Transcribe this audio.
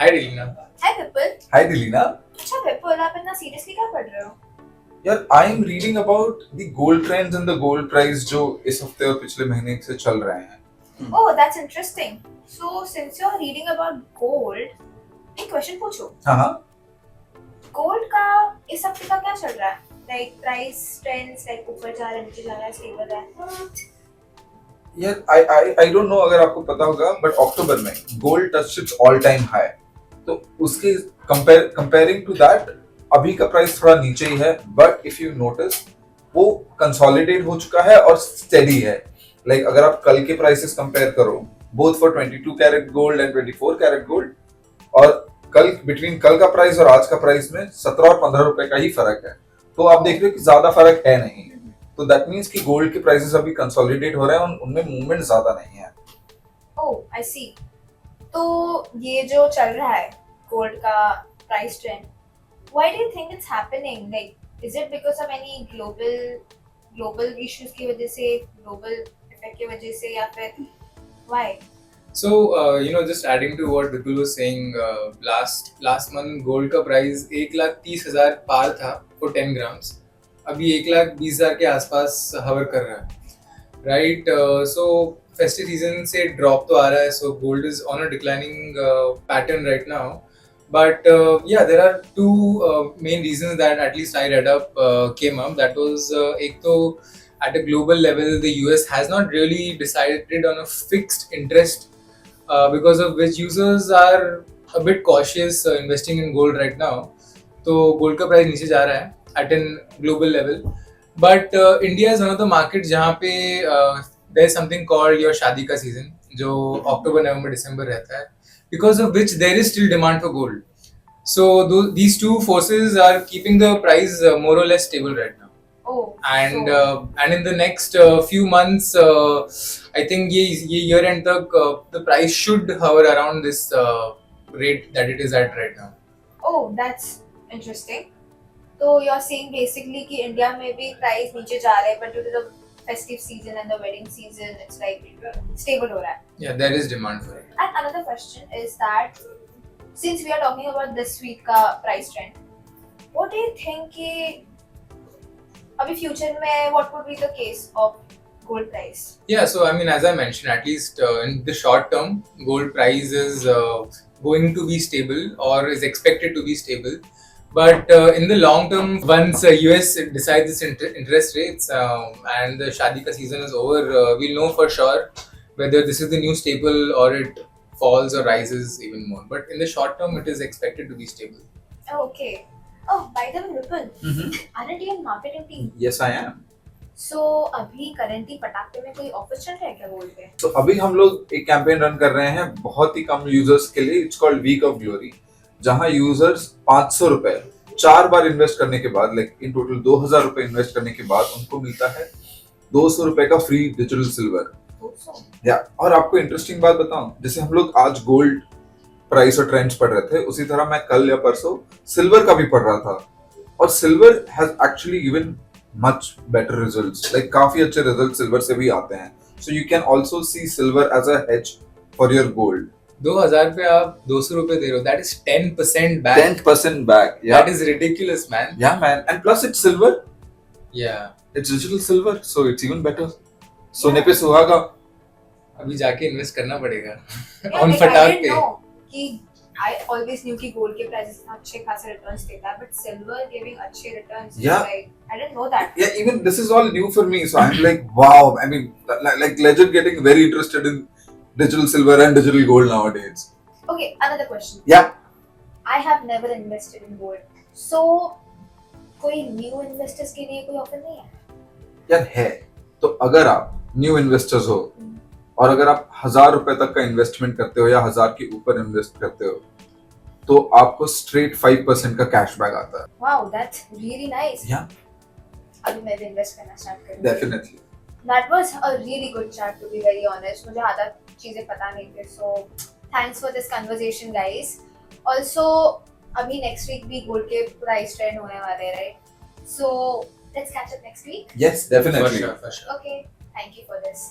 हाय रीना। हाय विपुल। हाय दिलीना. अच्छा विपुल, आप इतना सीरियसली क्या पढ़ रहे हो? यार I am reading about the gold trends and the gold price जो इस हफ्ते और पिछले महीने से चल रहे हैं. Oh that's interesting. So since you are reading about gold, एक क्वेश्चन पूछो। हाँ हाँ. गोल्ड का इस हफ्ते का क्या चल रहा है? लाइक प्राइस ट्रेंड्स, लाइक ऊपर जा रहा है, नीचे जा रहा है, स्टेबल है? यार आई डोंट नो अगर आपको पता होगा बट अक्टूबर में gold touch it's all time high. तो उसके कंपेयरिंग टू दैट अभी का प्राइस थोड़ा नीचे ही है, बट इफ यू नोटिस वो कंसोलिडेट हो चुका है और स्टेडी है. लाइक अगर आप कल के प्राइसेस कंपेयर करो both for 22 carat gold and 24 carat gold, और कल बिटवीन कल का प्राइस और आज का प्राइस में 17 और 15 रुपए का ही फर्क है. तो आप देख रहे हो कि ज्यादा फर्क है नहीं. तो दैट मीन्स कि गोल्ड के प्राइसेस अभी कंसोलिडेट हो रहे हैं और उनमें मूवमेंट ज्यादा नहीं है. ओह आई सी। तो ये जो चल रहा है गोल्ड का price trend, why do you think it's happening? Like is it because of any global issues की वजह से, ग्लोबल इफेक्ट की वजह से, या फिर why? So, just adding to what Vipul was saying, last month gold का प्राइस 1,30,000 पार था for 10 grams. अभी 1,20,000 के आसपास हवर कर रहा है, right? So festive season से drop तो आ रहा है, so gold is on a declining pattern right now. But yeah, there are two main reasons that at least I read up came up. That was एक तो at a global level, the US has not really decided on a fixed interest, because of which users are a bit cautious investing in gold right now. तो gold का price नीचे जा रहा है at an global level. But India is one of the markets जहाँ पे there is something called your शादी का season जो अक्टूबर नवंबर दिसंबर रहता है, because of which there is still demand for gold. So these two forces are keeping the price more or less stable right now. Oh, And so and in the next few months, I think ये year end तक the price should hover around this rate that it is at right now. oh that's interesting. तो you are saying basically कि India में भी price नीचे जा रहा है, but due to the festive season and the wedding season it's like stable हो रहा है. Yeah, there is demand for it. And another question is that since we are talking about this week का price trend, what do you think कि अभी future में what would be the case of gold price? Yeah, so I mean, as I mentioned, at least in the short term, gold price is going to be stable or is expected to be stable. But in the long term, once US decides its interest rates and the Shadi ka season is over, we'll know for sure whether this is the new staple or it falls or rises even more. But in the short term, it is expected to be stable. Oh, okay. Oh, by the way, Vipul, aren't you in marketing team? Yes, I am. So अभी currently पटाखे में कोई offer चल रहा है क्या gold पे? तो अभी हम लोग एक कैंपेन रन कर रहे हैं बहुत ही कम यूजर्स के लिए. It's called week of glory, जहां यूजर्स 500 रुपए 4 बार इन्वेस्ट करने के बाद, लाइक इन टोटल 2,000 रुपए इन्वेस्ट करने के बाद उनको मिलता है 200 रुपए का फ्री डिजिटल सिल्वर. या और आपको इंटरेस्टिंग बात बताऊं, जैसे हम लोग आज गोल्ड प्राइस और ट्रेंड्स पढ़ रहे थे, उसी तरह मैं कल या परसों सिल्वर का भी पढ़ रहा था. और silver has actually given much better results. Like काफी अच्छे रिजल्ट सिल्वर से भी आते हैं. So you can also see silver as a hedge for your gold. 2,000 पे आप 200 रुपए दे रहे हो. That is 10% back. 10% back. Yeah. That is ridiculous, man. Yeah, man. And plus it's silver. Yeah. It's digital silver, so it's even better. सोने पे सुहागा. अभी जाके इन्वेस्ट करना पड़ेगा Yeah, on like, I फटाक didn't पे. know कि I always knew कि gold के prices अच्छे खासे returns देता है, but silver giving अच्छे returns is Yeah. like I didn't know that. Yeah, even this is all new for me, so I'm like, wow. I mean, like legit getting very interested in digital silver and digital gold nowadays. Okay, another question. Yeah. I have never invested in gold, so कोई new investors के लिए कोई offer नहीं है? यार है. तो अगर आप न्यू इन्वेस्टर्स हो और अगर आप 1,000 रुपए तक का इन्वेस्टमेंट करते हो या 1,000 के ऊपर इन्वेस्ट करते हो, तो आपको स्ट्रेट 5% का कैशबैक आता है. Wow, that's really nice. Yeah. अभी मैं भी इन्वेस्ट करना स्टार्ट करूँगी. Definitely. That was a really good chat, to be very honest. मुझे आधा चीजें पता नहीं थी, so thanks for this conversation, guys. Also, अभी next week भी gold के price trend होने वाले हैं, right? So let's catch up next week. Yes, definitely. For sure. Okay, thank you for this.